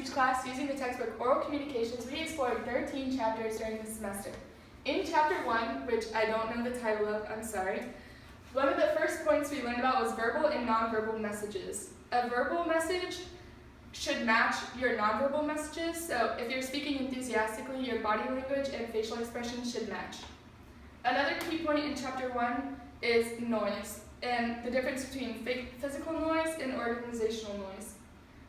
speech class using the textbook Oral Communications, we explored 13 chapters during this semester. In chapter 1, which I don't know the title of, I'm sorry, one of the first points we learned about was verbal and nonverbal messages. A verbal message should match your nonverbal messages, so if you're speaking enthusiastically, your body language and facial expressions should match. Another key point in chapter 1 is noise, and the difference between physical noise and organizational noise.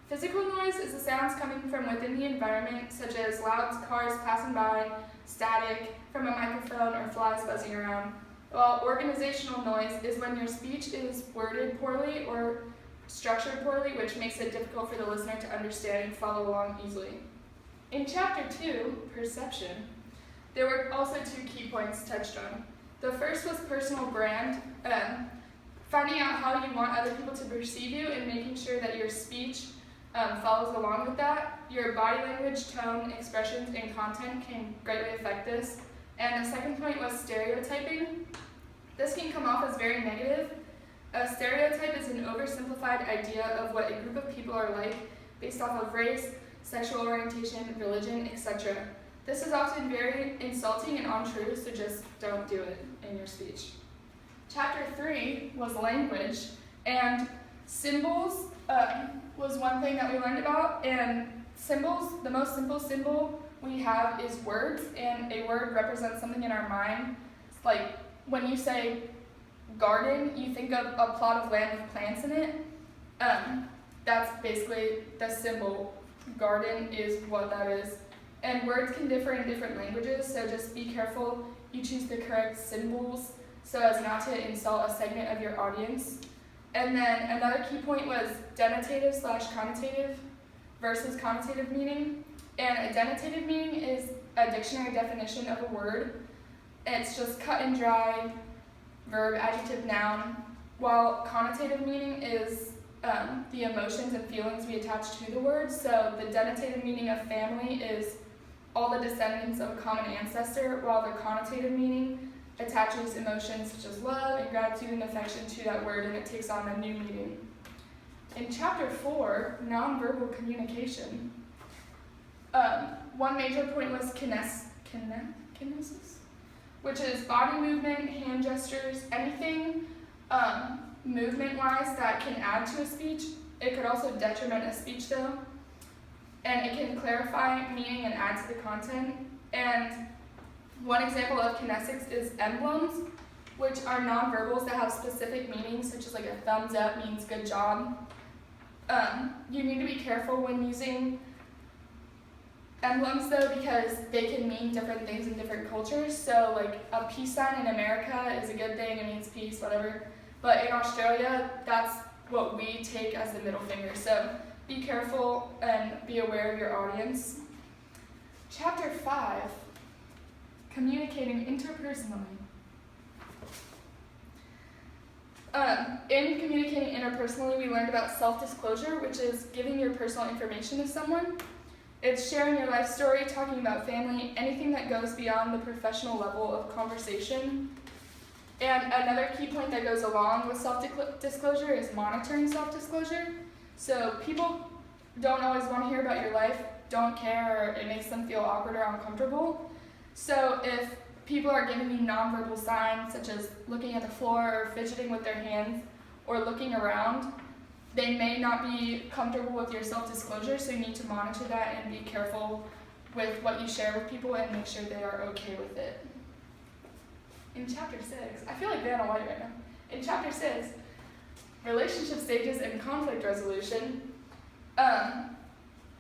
Physical noise is the sounds coming from within the environment, such as loud cars passing by, static from a microphone, or flies buzzing around. While organizational noise is when your speech is worded poorly or structured poorly, which makes it difficult for the listener to understand and follow along easily. In chapter 2, perception, there were also 2 key points touched on. The first was personal brand, finding out how you want other people to perceive you and making sure that your speech follows along with that. Your body language, tone, expressions, and content can greatly affect this. And the second point was stereotyping. This can come off as very negative. A stereotype is an oversimplified idea of what a group of people are like based off of race, sexual orientation, religion, etc. This is often very insulting and untrue, so just don't do it in your speech. Chapter 3 was language, and symbols was one thing that we learned about, and symbols, the most simple symbol we have is words, and a word represents something in our mind. It's like when you say garden, you think of a plot of land with plants in it. That's basically the symbol. Garden is what that is. And words can differ in different languages, so just be careful you choose the correct symbols so as not to insult a segment of your audience. And then another key point was denotative/connotative versus connotative meaning. And a denotative meaning is a dictionary definition of a word. It's just cut and dry, verb, adjective, noun, while connotative meaning is the emotions and feelings we attach to the word. So the denotative meaning of family is all the descendants of a common ancestor, while the connotative meaning attaches emotions such as love and gratitude and affection to that word, and it takes on a new meaning. In chapter 4, nonverbal communication, one major point was kinesis, which is body movement, hand gestures, anything movement-wise that can add to a speech. It could also detriment a speech though, and it can clarify meaning and add to the content. And one example of kinesics is emblems, which are nonverbals that have specific meanings, such as like a thumbs up means good job. You need to be careful when using emblems though, because they can mean different things in different cultures. So like a peace sign in America is a good thing, it means peace, whatever. But in Australia, that's what we take as the middle finger. So be careful and be aware of your audience. Chapter 5, communicating interpersonally. In communicating interpersonally, we learned about self-disclosure, which is giving your personal information to someone. It's sharing your life story, talking about family, anything that goes beyond the professional level of conversation. And another key point that goes along with self-disclosure is monitoring self-disclosure. So people don't always want to hear about your life, don't care, or it makes them feel awkward or uncomfortable. So if people are giving you nonverbal signs, such as looking at the floor or fidgeting with their hands or looking around, they may not be comfortable with your self-disclosure, so you need to monitor that and be careful with what you share with people and make sure they are okay with it. In chapter 6, I feel like Vanna White right now. In chapter 6, relationship stages and conflict resolution,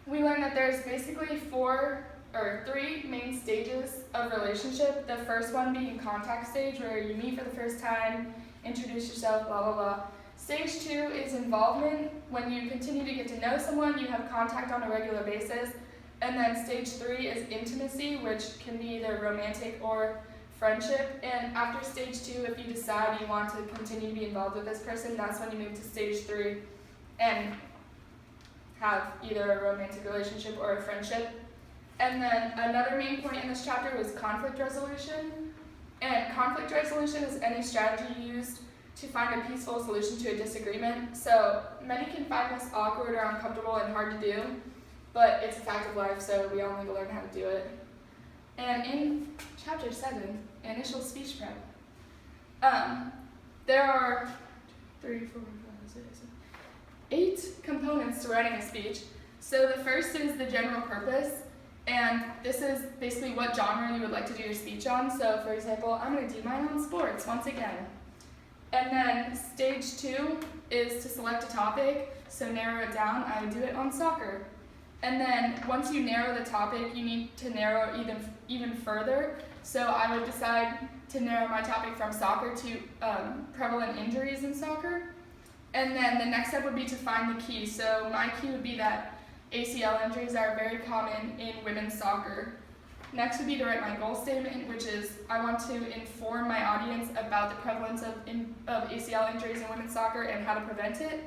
we learned that there's basically 3 main stages of relationship. The first one being contact stage, where you meet for the first time, introduce yourself, blah, blah, blah. Stage 2 is involvement. When you continue to get to know someone, you have contact on a regular basis. And then stage 3 is intimacy, which can be either romantic or friendship. And after stage 2, if you decide you want to continue to be involved with this person, that's when you move to stage 3 and have either a romantic relationship or a friendship. And then another main point in this chapter was conflict resolution. And conflict resolution is any strategy used to find a peaceful solution to a disagreement. So many can find this awkward or uncomfortable and hard to do. but it's a fact of life, so we all need to learn how to do it. And in chapter 7, initial speech prep, there are 8 components to writing a speech. So the first is the general purpose, and this is basically what genre you would like to do your speech on. So for example, I'm going to do mine on sports once again. And then stage 2 is to select a topic, so narrow it down. I would do it on soccer. And then once you narrow the topic, you need to narrow even further. So I would decide to narrow my topic from soccer to prevalent injuries in soccer. And then the next step would be to find the key. So my key would be that ACL injuries are very common in women's soccer. Next would be to write my goal statement, which is I want to inform my audience about the prevalence of ACL injuries in women's soccer and how to prevent it.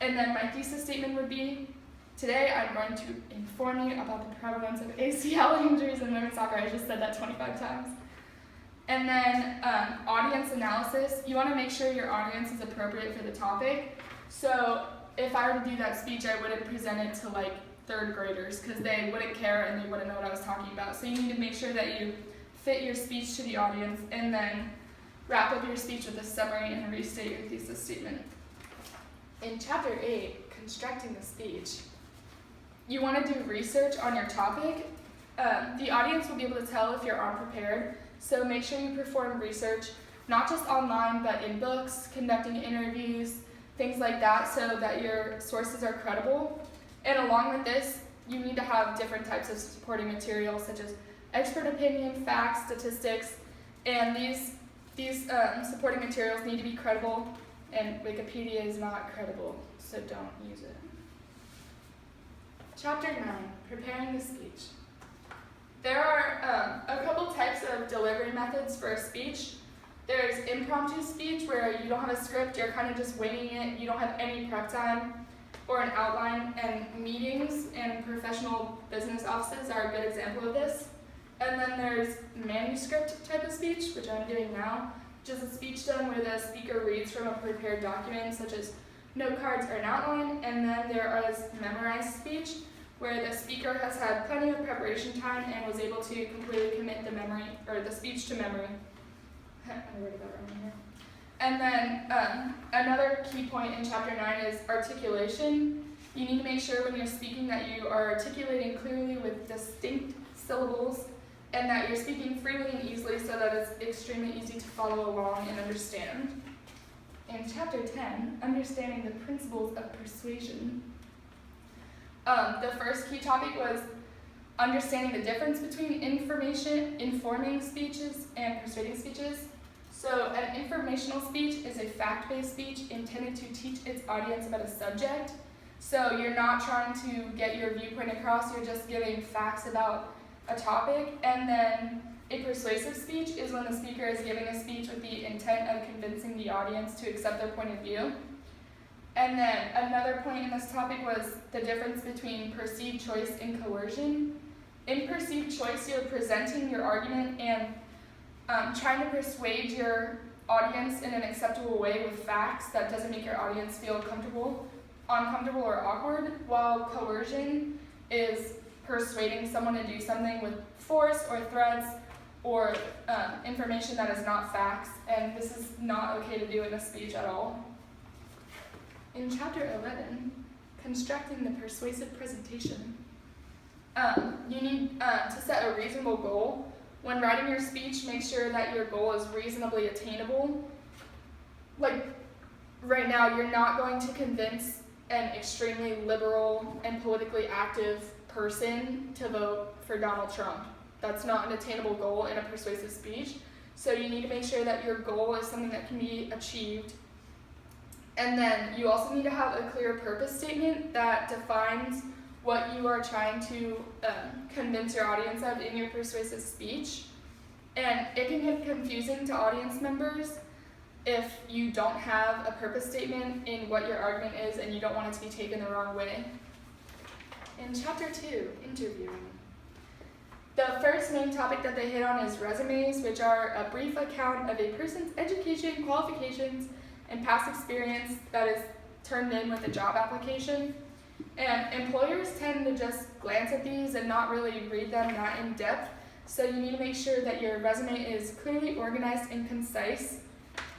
And then my thesis statement would be, today I'm going to inform you about the prevalence of ACL injuries in women's soccer. I just said that 25 times. And then audience analysis. You want to make sure your audience is appropriate for the topic. So if I were to do that speech, I wouldn't present it to like 3rd graders because they wouldn't care and they wouldn't know what I was talking about. So you need to make sure that you fit your speech to the audience and then wrap up your speech with a summary and restate your thesis statement. In chapter 8, constructing the speech, you want to do research on your topic. The audience will be able to tell if you're unprepared. So make sure you perform research, not just online, but in books, conducting interviews, things like that, so that your sources are credible. And along with this, you need to have different types of supporting materials, such as expert opinion, facts, statistics, and these supporting materials need to be credible, and Wikipedia is not credible, so don't use it. Chapter 9, preparing the speech. There are a couple types of delivery methods for a speech. There's impromptu speech, where you don't have a script, you're kind of just winging it, you don't have any prep time or an outline, and meetings and professional business offices are a good example of this. And then there's manuscript type of speech, which I'm doing now, which is a speech done where the speaker reads from a prepared document, such as note cards or an outline. And then there is memorized speech, where the speaker has had plenty of preparation time and was able to completely commit the speech to memory. I wrote it wrong here. And then another key point in chapter 9 is articulation. You need to make sure when you're speaking that you are articulating clearly with distinct syllables and that you're speaking freely and easily so that it's extremely easy to follow along and understand. In chapter 10, understanding the principles of persuasion. The first key topic was understanding the difference between informing speeches and persuading speeches. So an informational speech is a fact-based speech intended to teach its audience about a subject. So you're not trying to get your viewpoint across, you're just giving facts about a topic. And then a persuasive speech is when the speaker is giving a speech with the intent of convincing the audience to accept their point of view. And then another point in this topic was the difference between perceived choice and coercion. In perceived choice, you're presenting your argument and trying to persuade your audience in an acceptable way with facts that doesn't make your audience feel uncomfortable or awkward, while coercion is persuading someone to do something with force or threats or information that is not facts, and this is not okay to do in a speech at all. In chapter 11, constructing the persuasive presentation, you need to set a reasonable goal. When writing your speech, make sure that your goal is reasonably attainable. Like right now, you're not going to convince an extremely liberal and politically active person to vote for Donald Trump. That's not an attainable goal in a persuasive speech. So you need to make sure that your goal is something that can be achieved. And then you also need to have a clear purpose statement that defines what you are trying to convince your audience of in your persuasive speech. And it can get confusing to audience members if you don't have a purpose statement in what your argument is and you don't want it to be taken the wrong way. In chapter 2, interviewing. The first main topic that they hit on is resumes, which are a brief account of a person's education, qualifications, and past experience that is turned in with a job application. And employers tend to just glance at these and not really read them that in depth. So you need to make sure that your resume is clearly organized and concise.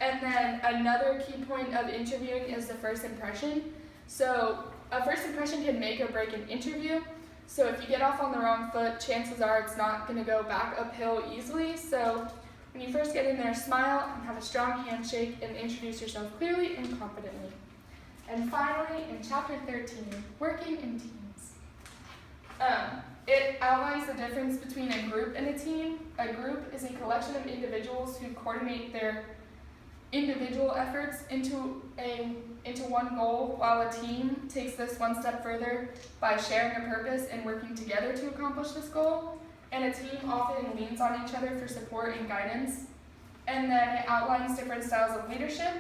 And then another key point of interviewing is the first impression. So a first impression can make or break an interview. So if you get off on the wrong foot, chances are it's not going to go back uphill easily. So when you first get in there, smile and have a strong handshake and introduce yourself clearly and confidently. And finally, in chapter 13, working in teams. It outlines the difference between a group and a team. A group is a collection of individuals who coordinate their individual efforts into one goal, while a team takes this one step further by sharing a purpose and working together to accomplish this goal. And a team often leans on each other for support and guidance. And then it outlines different styles of leadership.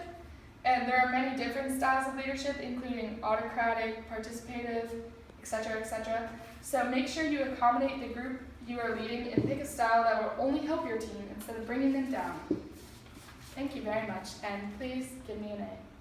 And there are many different styles of leadership, including autocratic, participative, etc., etc. So make sure you accommodate the group you are leading and pick a style that will only help your team instead of bringing them down. Thank you very much, and please give me an A.